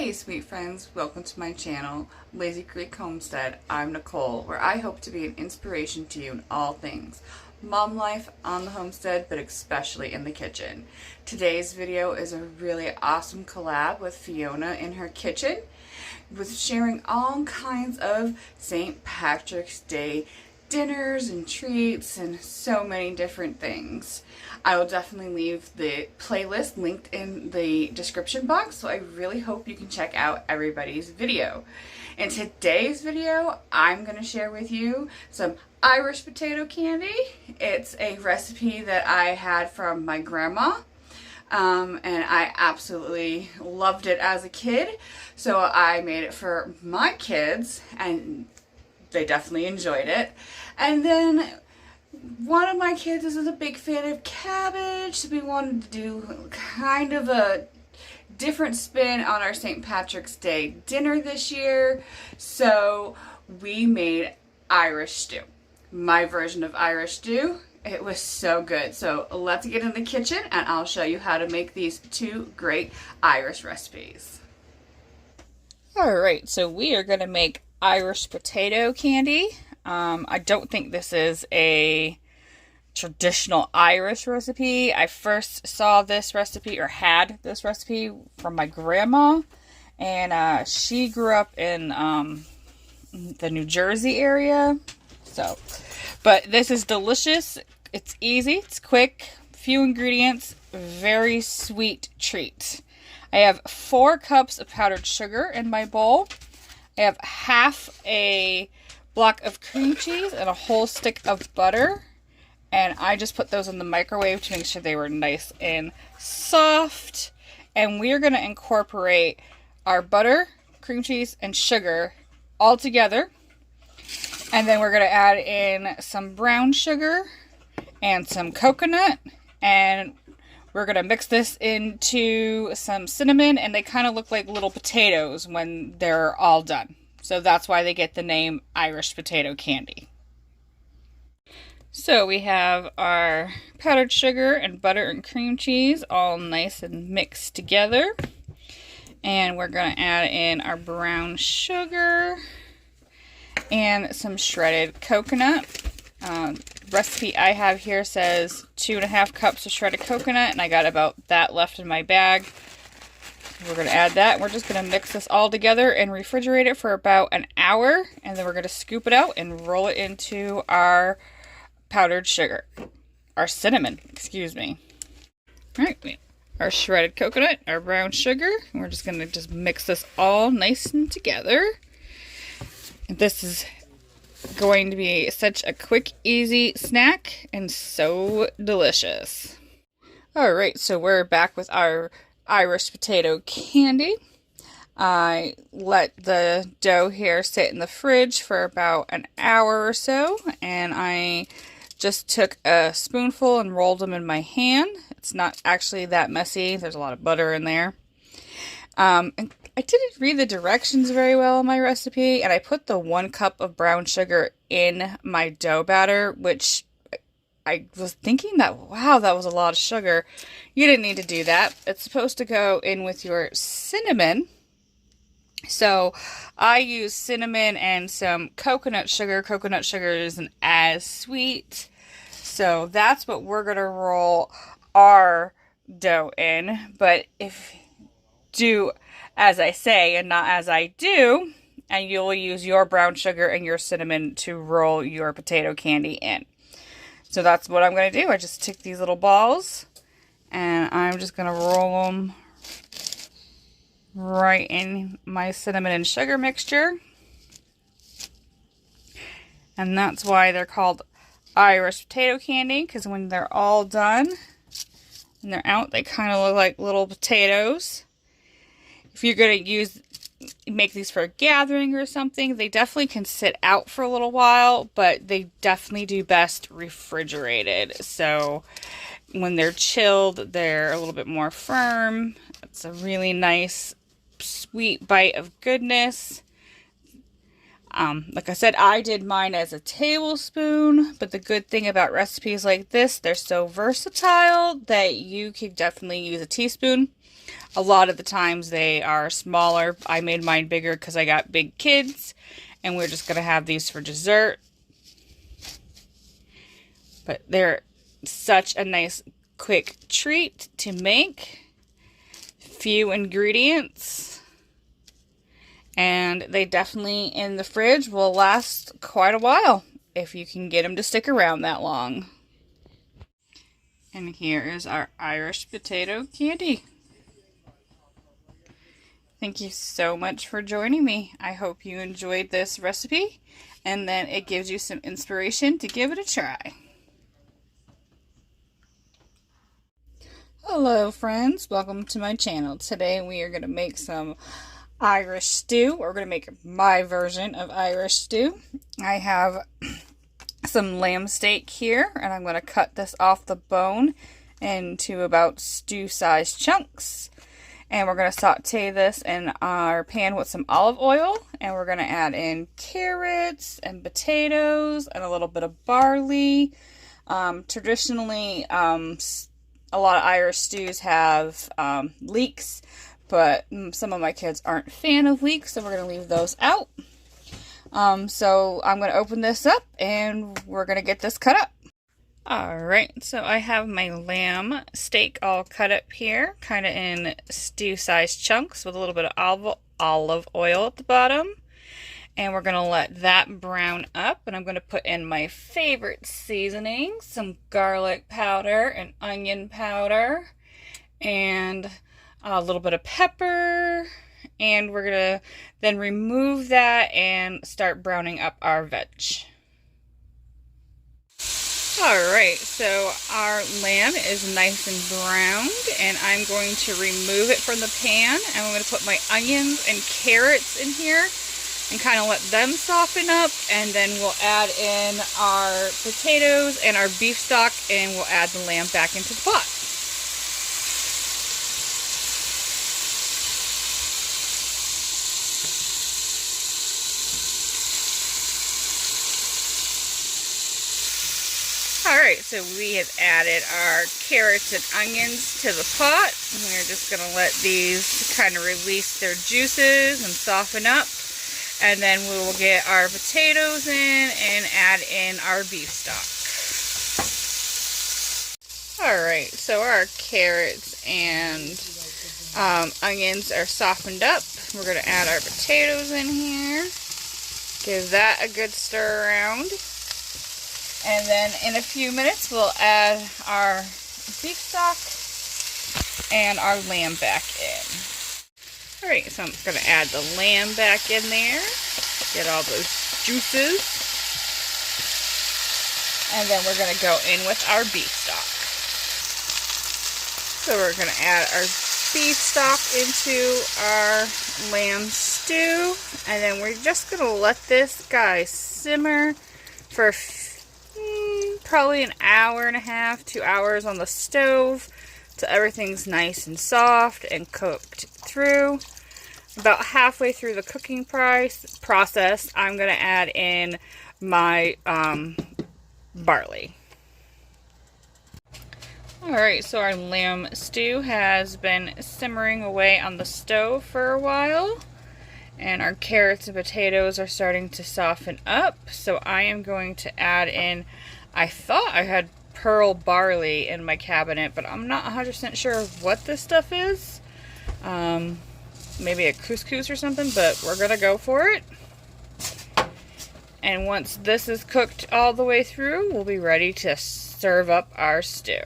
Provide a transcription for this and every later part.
Hey sweet friends, welcome to my channel, Lazy Creek Homestead. I'm Nicole, where I hope to be an inspiration to you in all things mom life on the homestead, but especially in the kitchen. Today's video is a really awesome collab with Fiona in her kitchen, with sharing all kinds of St. Patrick's Day dinners and treats and so many different things. I will definitely leave the playlist linked in the description box, so I really hope you can check out everybody's video. In today's video, I'm going to share with you some Irish potato candy. It's a recipe that I had from my grandma. And I absolutely loved it as a kid, so I made it for my kids, and they definitely enjoyed it. And then one of my kids is a big fan of cabbage, so we wanted to do kind of a different spin on our St. Patrick's Day dinner this year, so we made Irish stew. My version of Irish stew. It was so good. So let's get in the kitchen and I'll show you how to make these two great Irish recipes. Alright, so we are going to make Irish potato candy. I don't think this is a traditional Irish recipe. I first saw this recipe, or had this recipe, from my grandma, and she grew up in the New Jersey area. So, but this is delicious. It's easy, it's quick, few ingredients, very sweet treat. I have 4 cups of powdered sugar in my bowl. I have half a block of cream cheese and a whole stick of butter. And I just put those in the microwave to make sure they were nice and soft. And we're going to incorporate our butter, cream cheese, and sugar all together. And then we're going to add in some brown sugar and some coconut. And we're going to mix this into some cinnamon. And they kind of look like little potatoes when they're all done. So that's why they get the name Irish potato candy. So we have our powdered sugar and butter and cream cheese all nice and mixed together. And we're going to add in our brown sugar and some shredded coconut. Recipe I have here says 2.5 cups of shredded coconut, and I got about that left in my bag. We're going to add that. We're just going to mix this all together and refrigerate it for about an hour, and then we're going to scoop it out and roll it into our powdered sugar. Our cinnamon, excuse me. Alright, our shredded coconut, our brown sugar. We're just going to mix this all nice and together. This is going to be such a quick, easy snack and so delicious. Alright, so we're back with our Irish potato candy. I let the dough here sit in the fridge for about an hour or so, and I just took a spoonful and rolled them in my hand. It's not actually that messy. There's a lot of butter in there. And I didn't read the directions very well in my recipe, and I put the 1 cup of brown sugar in my dough batter, which I was thinking that, wow, that was a lot of sugar. You didn't need to do that. It's supposed to go in with your cinnamon. So I use cinnamon and some coconut sugar. Coconut sugar isn't as sweet. So that's what we're going to roll our dough in. But if do as I say and not as I do, and you'll use your brown sugar and your cinnamon to roll your potato candy in. So that's what I'm going to do. I just take these little balls and I'm just going to roll them right in my cinnamon and sugar mixture. And that's why they're called Irish potato candy, because when they're all done and they're out, they kind of look like little potatoes. If you're going to make these for a gathering or something, they definitely can sit out for a little while, but they definitely do best refrigerated. So when they're chilled, they're a little bit more firm. It's a really nice, sweet bite of goodness. Like I said, I did mine as a tablespoon, but the good thing about recipes like this, they're so versatile that you could definitely use a teaspoon. A lot of the times they are smaller. I made mine bigger because I got big kids, and we're just going to have these for dessert. But they're such a nice quick treat to make. Few ingredients. And they definitely in the fridge will last quite a while if you can get them to stick around that long. And here is our Irish potato candy. Thank you so much for joining me. I hope you enjoyed this recipe and then it gives you some inspiration to give it a try. Hello friends, welcome to my channel. Today we are going to make some Irish stew. We're going to make my version of Irish stew. I have some lamb steak here and I'm going to cut this off the bone into about stew-sized chunks. And we're going to saute this in our pan with some olive oil. And we're going to add in carrots and potatoes and a little bit of barley. Traditionally, a lot of Irish stews have leeks, but some of my kids aren't a fan of leeks, so we're going to leave those out. So I'm going to open this up and we're going to get this cut up. Alright, so I have my lamb steak all cut up here, kind of in stew-sized chunks with a little bit of olive oil at the bottom. And we're going to let that brown up, and I'm going to put in my favorite seasonings, some garlic powder and onion powder, and a little bit of pepper. And we're going to then remove that and start browning up our veg. Alright, so our lamb is nice and browned, and I'm going to remove it from the pan, and I'm going to put my onions and carrots in here and kind of let them soften up, and then we'll add in our potatoes and our beef stock, and we'll add the lamb back into the pot. Alright, so we have added our carrots and onions to the pot. We're just going to let these kind of release their juices and soften up. And then we will get our potatoes in and add in our beef stock. Alright, so our carrots and onions are softened up. We're going to add our potatoes in here. Give that a good stir around. And then in a few minutes we'll add our beef stock and our lamb back in. Alright, so I'm going to add the lamb back in there. Get all those juices. And then we're going to go in with our beef stock. So we're going to add our beef stock into our lamb stew. And then we're just going to let this guy simmer for probably an hour and a half, 2 hours on the stove till everything's nice and soft and cooked through. About halfway through the cooking process, I'm going to add in my barley. Alright, so our lamb stew has been simmering away on the stove for a while. And our carrots and potatoes are starting to soften up. So I am going to add in, I thought I had pearl barley in my cabinet, but I'm not 100% sure what this stuff is. Maybe a couscous or something, but we're going to go for it. And once this is cooked all the way through, we'll be ready to serve up our stew.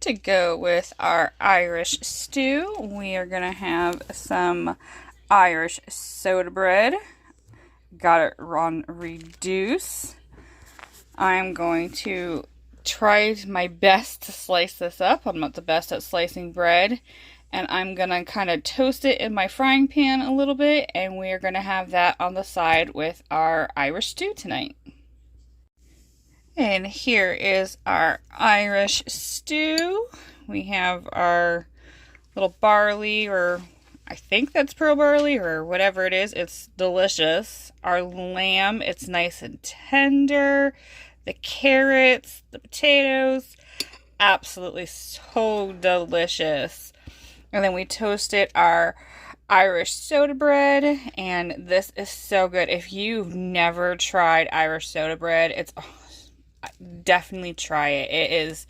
To go with our Irish stew, we are going to have some Irish soda bread. Got it on reduce. I'm going to try my best to slice this up. I'm not the best at slicing bread. And I'm going to kind of toast it in my frying pan a little bit. And we are going to have that on the side with our Irish stew tonight. And here is our Irish stew. We have our little barley, or I think that's pearl barley or whatever it is. It's delicious. Our lamb, it's nice and tender. the carrots, the potatoes. Absolutely so delicious. And then we toasted our Irish soda bread, and this is so good. If you've never tried Irish soda bread, definitely try it. It is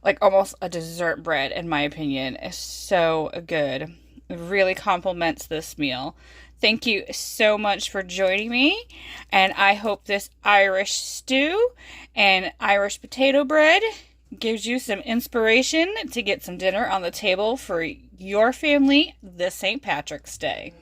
like almost a dessert bread, in my opinion. It's so good. It really complements this meal. Thank you so much for joining me, and I hope this Irish stew and Irish potato bread gives you some inspiration to get some dinner on the table for your family this St. Patrick's Day.